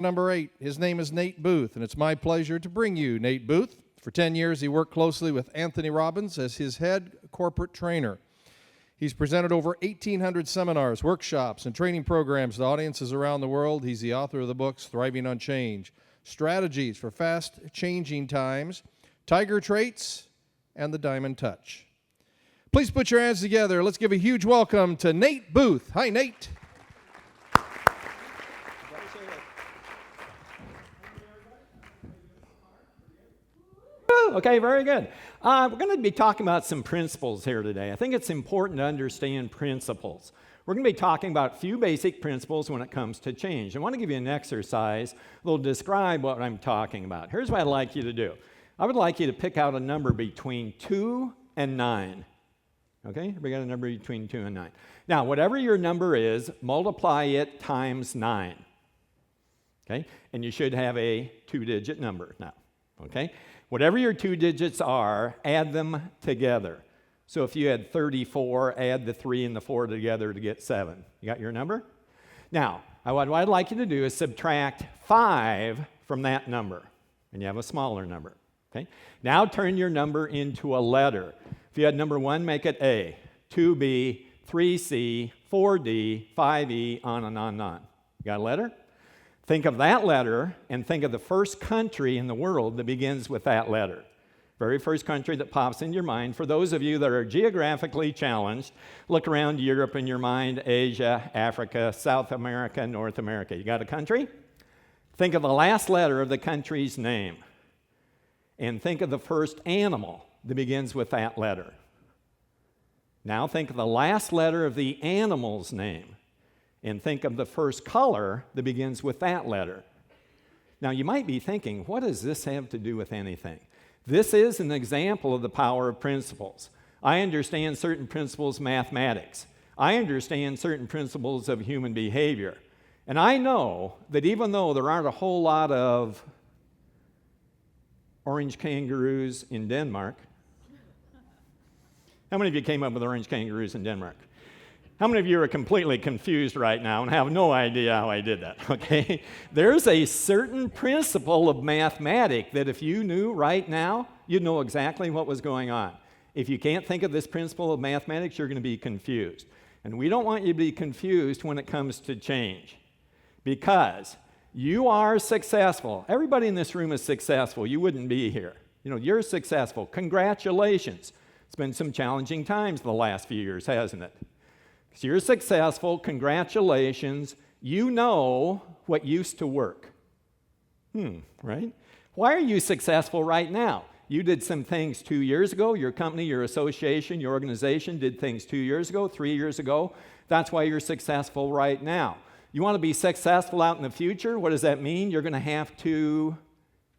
Number 8, his name is Nate Booth, and it's my pleasure to bring you Nate Booth. For 10 years, he worked closely with Anthony Robbins as his head corporate trainer. He's presented over 1,800 seminars, workshops, and training programs to audiences around the world. He's the author of the books Thriving on Change, Strategies for Fast-Changing Times, Tiger Traits, and The Diamond Touch. Please put your hands together. Let's give a huge welcome to Nate Booth. Hi, Nate. Okay, very good. We're going to be talking about some principles here today. I think it's important to understand principles. We're going to be talking about a few basic principles when it comes to change. I want to give you an exercise that will describe what I'm talking about. Here's what I'd like you to do. I would like you to pick out a number between 2 and 9. Okay, we got a number between 2 and 9. Now, whatever your number is, multiply it times 9. Okay, and you should have a 2-digit number now. Okay, whatever your 2 digits are, add them together. So if you had 34, add the 3 and the 4 together to get 7. You got your number? Now, what I'd like you to do is subtract 5 from that number, and you have a smaller number. Okay, now turn your number into a letter. If you had number 1, make it A, 2B, 3C, 4D, 5E, on and on and on. You got a letter? Think of that letter and think of the first country in the world that begins with that letter. Very first country that pops in your mind. For those of you that are geographically challenged, look around Europe in your mind, Asia, Africa, South America, North America. You got a country? Think of the last letter of the country's name. And think of the first animal that begins with that letter. Now think of the last letter of the animal's name. And think of the first color that begins with that letter. Now, you might be thinking, what does this have to do with anything? This is an example of the power of principles. I understand certain principles of mathematics. I understand certain principles of human behavior. And I know that even though there aren't a whole lot of orange kangaroos in Denmark, how many of you came up with orange kangaroos in Denmark? How many of you are completely confused right now and have no idea how I did that, okay? There's a certain principle of mathematics that if you knew right now, you'd know exactly what was going on. If you can't think of this principle of mathematics, you're going to be confused. And we don't want you to be confused when it comes to change because you are successful. Everybody in this room is successful. You wouldn't be here. You know, you're successful. Congratulations. It's been some challenging times the last few years, hasn't it? So you're successful, congratulations, you know what used to work. Right? Why are you successful right now? You did some things 2 years ago, your company, your association, your organization did things 2 years ago, 3 years ago. That's why you're successful right now. You want to be successful out in the future? What does that mean? You're going to have to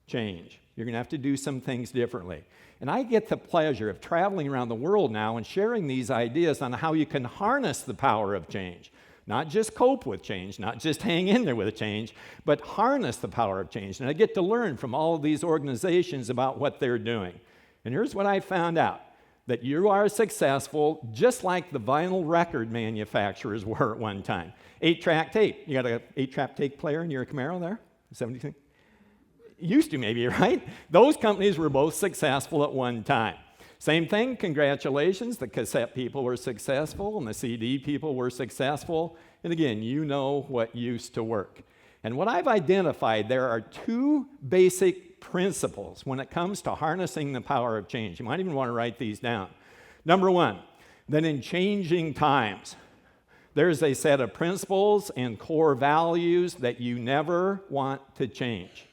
change. You're going to have to do some things differently. And I get the pleasure of traveling around the world now and sharing these ideas on how you can harness the power of change. Not just cope with change, not just hang in there with change, but harness the power of change. And I get to learn from all of these organizations about what they're doing. And here's what I found out, that you are successful just like the vinyl record manufacturers were at one time. 8-track tape. You got an 8-track tape player in your Camaro there? 72? Used to maybe, right? Those companies were both successful at one time. Same thing, congratulations, the cassette people were successful and the CD people were successful. And again, you know what used to work. And what I've identified, there are 2 basic principles when it comes to harnessing the power of change. You might even want to write these down. Number 1, that in changing times, there's a set of principles and core values that you never want to change.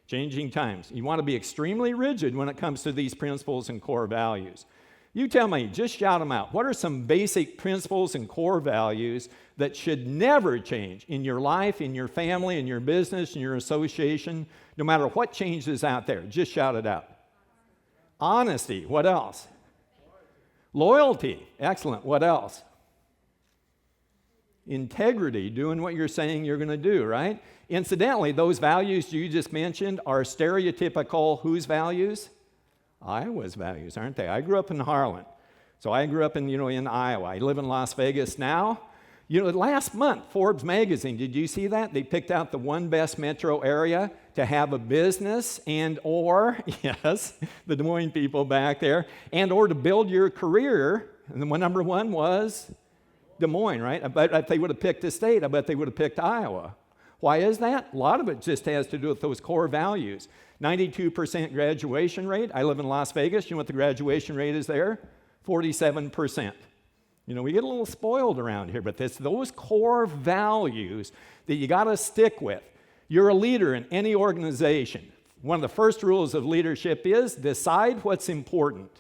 Changing times. You want to be extremely rigid when it comes to these principles and core values. You tell me, just shout them out. What are some basic principles and core values that should never change in your life, in your family, in your business, in your association, no matter what changes out there? Just shout it out. Honesty. What else? Loyalty. Excellent. What else? Integrity, doing what you're saying you're going to do, right? Incidentally, those values you just mentioned are stereotypical whose values? Iowa's values, aren't they? I grew up in Harlan. So I grew up in Iowa. I live in Las Vegas now. You know, last month, Forbes magazine, did you see that? They picked out the one best metro area to have a business and or, yes, the Des Moines people back there, and or to build your career. And the number one was Des Moines, right? I bet if they would have picked a state, I bet they would have picked Iowa. Why is that? A lot of it just has to do with those core values. 92% graduation rate. I live in Las Vegas. You know what the graduation rate is there? 47%. You know, we get a little spoiled around here, but it's those core values that you got to stick with. You're a leader in any organization. One of the first rules of leadership is decide what's important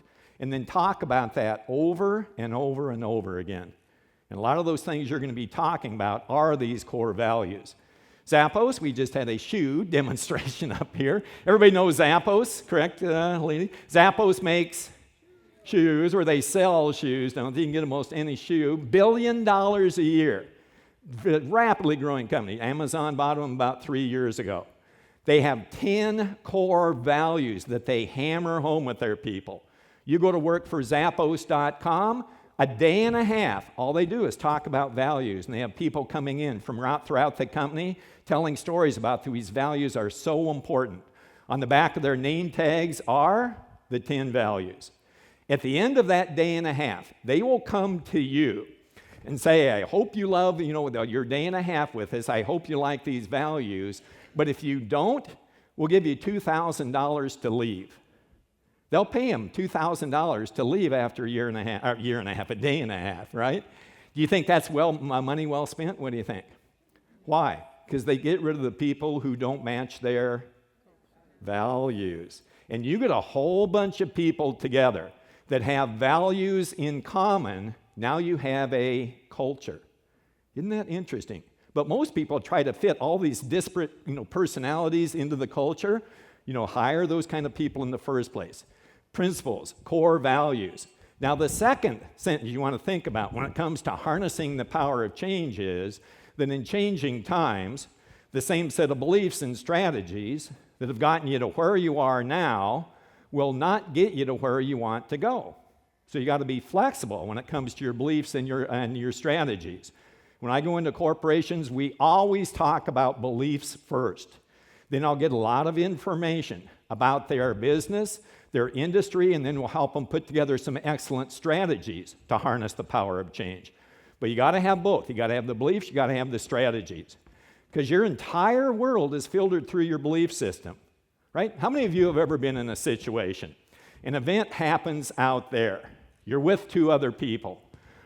and then talk about that over and over and over again. And a lot of those things you're going to be talking about are these core values. Zappos, we just had a shoe demonstration up here. Everybody knows Zappos, correct, lady? Zappos makes shoes, or they sell shoes, don't they? You can get almost any shoe. $1 billion a year. Rapidly growing company. Amazon bought them about 3 years ago. They have 10 core values that they hammer home with their people. You go to work for Zappos.com, a day and a half, all they do is talk about values. And they have people coming in from throughout the company telling stories about these values are so important. On the back of their name tags are the 10 values. At the end of that day and a half, they will come to you and say, I hope you love, your day and a half with us. I hope you like these values. But if you don't, we'll give you $2,000 to leave. They'll pay them $2,000 to leave after a day and a half, right? Do you think that's money well spent? What do you think? Why? Because they get rid of the people who don't match their values. And you get a whole bunch of people together that have values in common. Now you have a culture. Isn't that interesting? But most people try to fit all these disparate, personalities into the culture. Hire those kind of people in the first place. Principles, core values. Now, the second sentence you want to think about when it comes to harnessing the power of change is that in changing times, the same set of beliefs and strategies that have gotten you to where you are now will not get you to where you want to go. So you got to be flexible when it comes to your beliefs and your strategies. When I go into corporations, we always talk about beliefs first. Then I'll get a lot of information about their business, their industry, and then we'll help them put together some excellent strategies to harness the power of change. But you got to have both. You got to have the beliefs, you got to have the strategies. Because your entire world is filtered through your belief system, right? How many of you have ever been in a situation? An event happens out there. You're with two other people.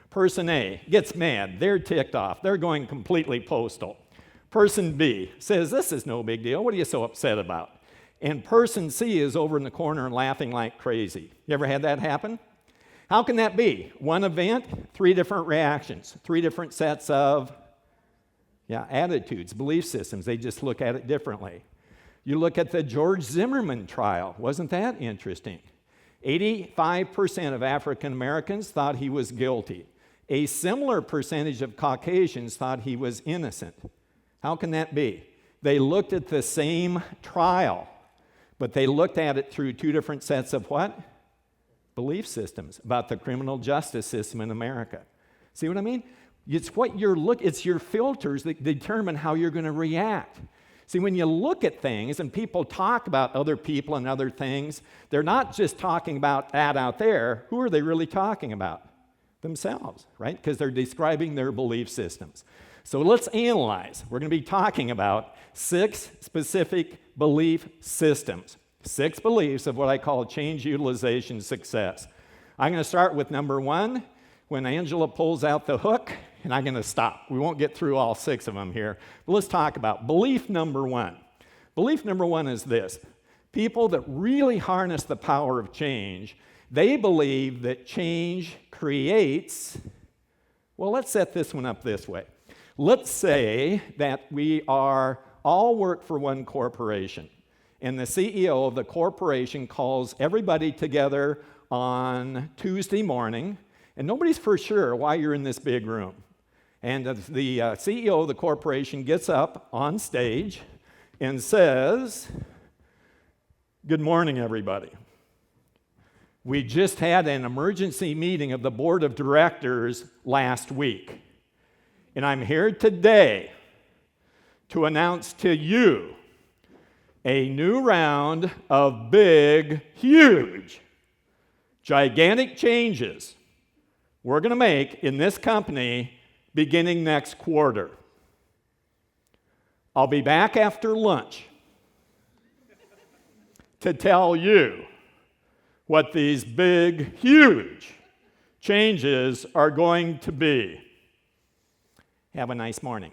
Person A gets mad. They're ticked off. They're going completely postal. Person B says, this is no big deal. What are you so upset about? And person C is over in the corner and laughing like crazy. You ever had that happen? How can that be? One event, 3 different reactions, 3 different sets of attitudes, belief systems. They just look at it differently. You look at the George Zimmerman trial. Wasn't that interesting? 85% of African Americans thought he was guilty. A similar percentage of Caucasians thought he was innocent. How can that be? They looked at the same trial, but they looked at it through 2 different sets of what? Belief systems about the criminal justice system in America. See what I mean? It's it's your filters that determine how you're going to react. See, when you look at things and people talk about other people and other things, they're not just talking about that out there. Who are they really talking about? Themselves, right? Because they're describing their belief systems. So let's analyze. We're going to be talking about 6 specific belief systems, 6 beliefs of what I call change utilization success. I'm going to start with number 1. When Angela pulls out the hook, and I'm going to stop. We won't get through all 6 of them here. But let's talk about belief number 1. Belief number 1 is this. People that really harness the power of change, they believe that change creates, well, let's set this one up this way. Let's say that we all work for one corporation, and the CEO of the corporation calls everybody together on Tuesday morning, and nobody's for sure why you're in this big room. And the CEO of the corporation gets up on stage and says, "Good morning, everybody. We just had an emergency meeting of the board of directors last week. And I'm here today to announce to you a new round of big, huge, gigantic changes we're going to make in this company beginning next quarter. I'll be back after lunch to tell you what these big, huge changes are going to be. Have a nice morning.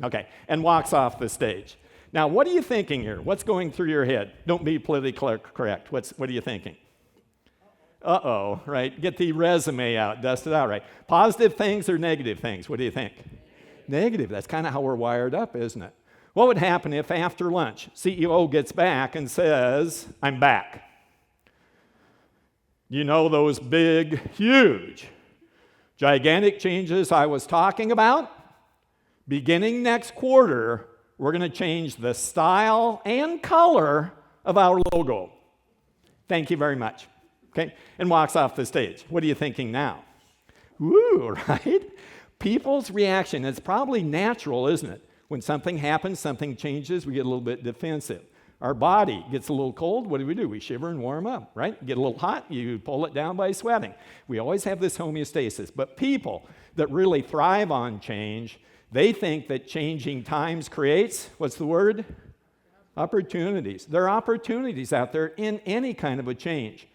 Okay, and walks off the stage. Now, what are you thinking here? What's going through your head? Don't be politically correct. What are you thinking? Uh-oh, right? Get the resume out, dust it out, right? Positive things or negative things? What do you think? Negative. That's kind of how we're wired up, isn't it? What would happen if after lunch, CEO gets back and says, I'm back? You know those big, huge, gigantic changes I was talking about? Beginning next quarter, we're going to change the style and color of our logo. Thank you very much. Okay? And walks off the stage. What are you thinking now? Woo, right? People's reaction, it's probably natural, isn't it? When something happens, something changes, we get a little bit defensive. Our body gets a little cold, what do? We shiver and warm up, right? Get a little hot, you pull it down by sweating. We always have this homeostasis. But people that really thrive on change, they think that changing times creates, what's the word? Opportunities. There are opportunities out there in any kind of a change.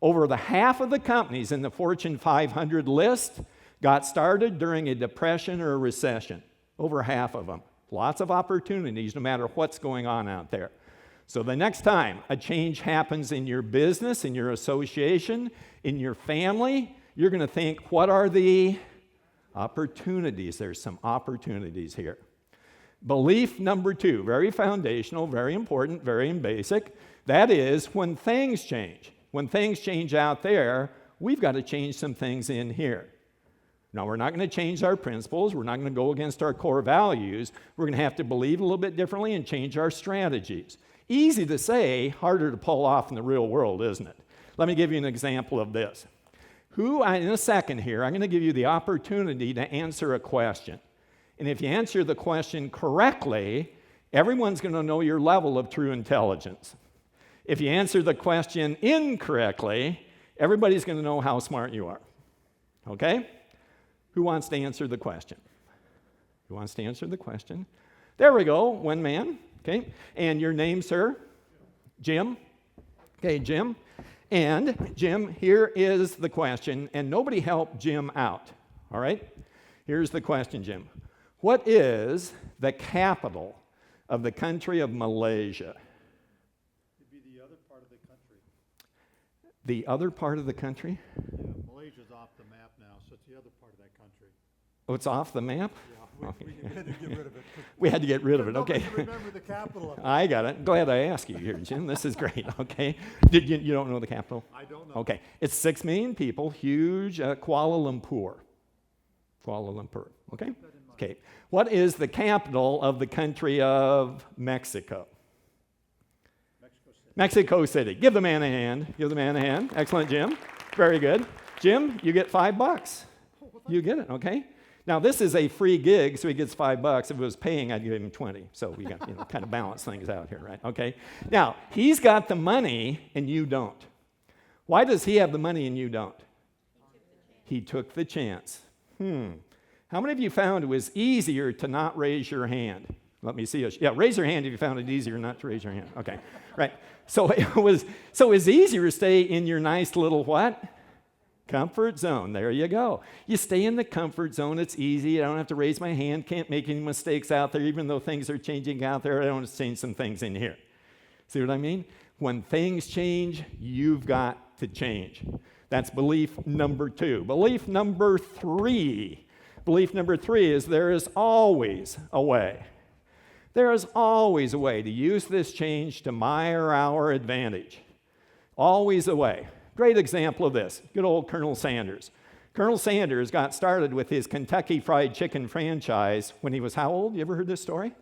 Over the half of the companies in the Fortune 500 list got started during a depression or a recession. Over half of them. Lots of opportunities no matter what's going on out there. So the next time a change happens in your business, in your association, in your family, you're going to think, what are the opportunities? There's some opportunities here. Belief number 2, very foundational, very important, very basic. That is when things change. When things change out there, we've got to change some things in here. Now, we're not going to change our principles. We're not going to go against our core values. We're going to have to believe a little bit differently and change our strategies. Easy to say, harder to pull off in the real world, isn't it? Let me give you an example of this. In a second here, I'm going to give you the opportunity to answer a question. And if you answer the question correctly, everyone's going to know your level of true intelligence. If you answer the question incorrectly, everybody's going to know how smart you are. Okay? Who wants to answer the question? Who wants to answer the question? There we go, one man. Okay? And your name, sir? Jim? Okay, Jim. And Jim, here is the question, and nobody help Jim out. All right? Here's the question, Jim. What is the capital of the country of Malaysia? The other part of the country? Yeah, Malaysia's off the map now, so it's the other part of that country. Oh, it's off the map? Yeah, Okay. we had to get rid of it. We had to get rid of it, okay. Nobody can remember the capital of it. I got it. Glad I asked you here, Jim. This is great, okay. You don't know the capital? I don't know. Okay. It's 6 million people, huge, Kuala Lumpur. Kuala Lumpur, okay? Okay. What is the capital of the country of Mexico? Mexico City. Give the man a hand. Give the man a hand. Excellent, Jim. Very good. Jim, you get $5. You get it, okay? Now, this is a free gig, so he gets $5. If it was paying, I'd give him 20. So we got, kind of balance things out here, right? Okay? Now, he's got the money, and you don't. Why does he have the money and you don't? He took the chance. How many of you found it was easier to not raise your hand? Let me see. Yeah, raise your hand if you found it easier not to raise your hand. Okay, right. So it was easier to stay in your nice little what? Comfort zone. There you go. You stay in the comfort zone. It's easy. I don't have to raise my hand. Can't make any mistakes out there. Even though things are changing out there, I don't have to change some things in here. See what I mean? When things change, you've got to change. That's belief number 2. Belief number 3. Belief number 3 is there is always a way. There is always a way to use this change to my or our advantage. Always a way. Great example of this, good old Colonel Sanders. Colonel Sanders got started with his Kentucky Fried Chicken franchise when he was how old? You ever heard this story?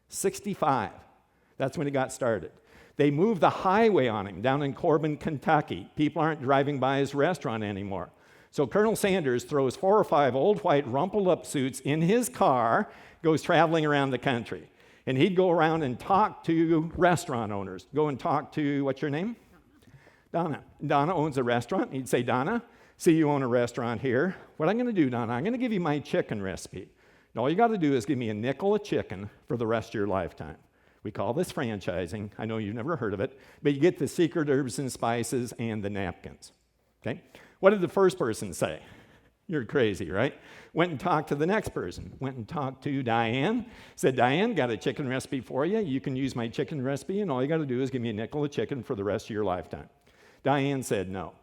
65. That's when he got started. They moved the highway on him down in Corbin, Kentucky. People aren't driving by his restaurant anymore. So Colonel Sanders throws 4 or 5 old white rumpled up suits in his car, goes traveling around the country. And he'd go around and talk to restaurant owners. Go and talk to, what's your name? Donna. Donna owns a restaurant. He'd say, Donna, see you own a restaurant here. What I'm going to do, Donna, I'm going to give you my chicken recipe. And all you got to do is give me a nickel a chicken for the rest of your lifetime. We call this franchising. I know you've never heard of it, but you get the secret herbs and spices and the napkins. Okay? What did the first person say? You're crazy, right? Went and talked to the next person. Went and talked to Diane. Said, Diane, got a chicken recipe for you. You can use my chicken recipe, and all you got to do is give me a nickel a chicken for the rest of your lifetime. Diane said no.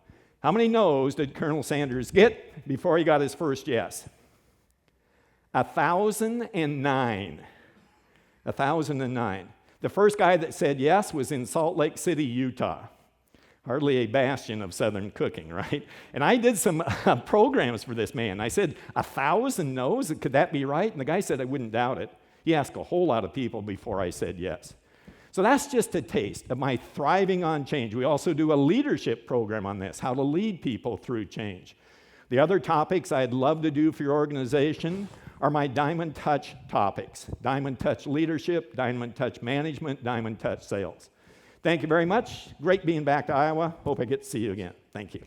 How many no's did Colonel Sanders get before he got his first yes? 1,009. 1,009. The first guy that said yes was in Salt Lake City, Utah. Hardly a bastion of Southern cooking, right? And I did some programs for this man. I said, 1,000 no's? Could that be right? And the guy said I wouldn't doubt it. He asked a whole lot of people before I said yes. So that's just a taste of my Thriving on Change. We also do a leadership program on this, how to lead people through change. The other topics I'd love to do for your organization are my Diamond Touch topics. Diamond Touch leadership, Diamond Touch management, Diamond Touch sales. Thank you very much. Great being back to Iowa. Hope I get to see you again. Thank you.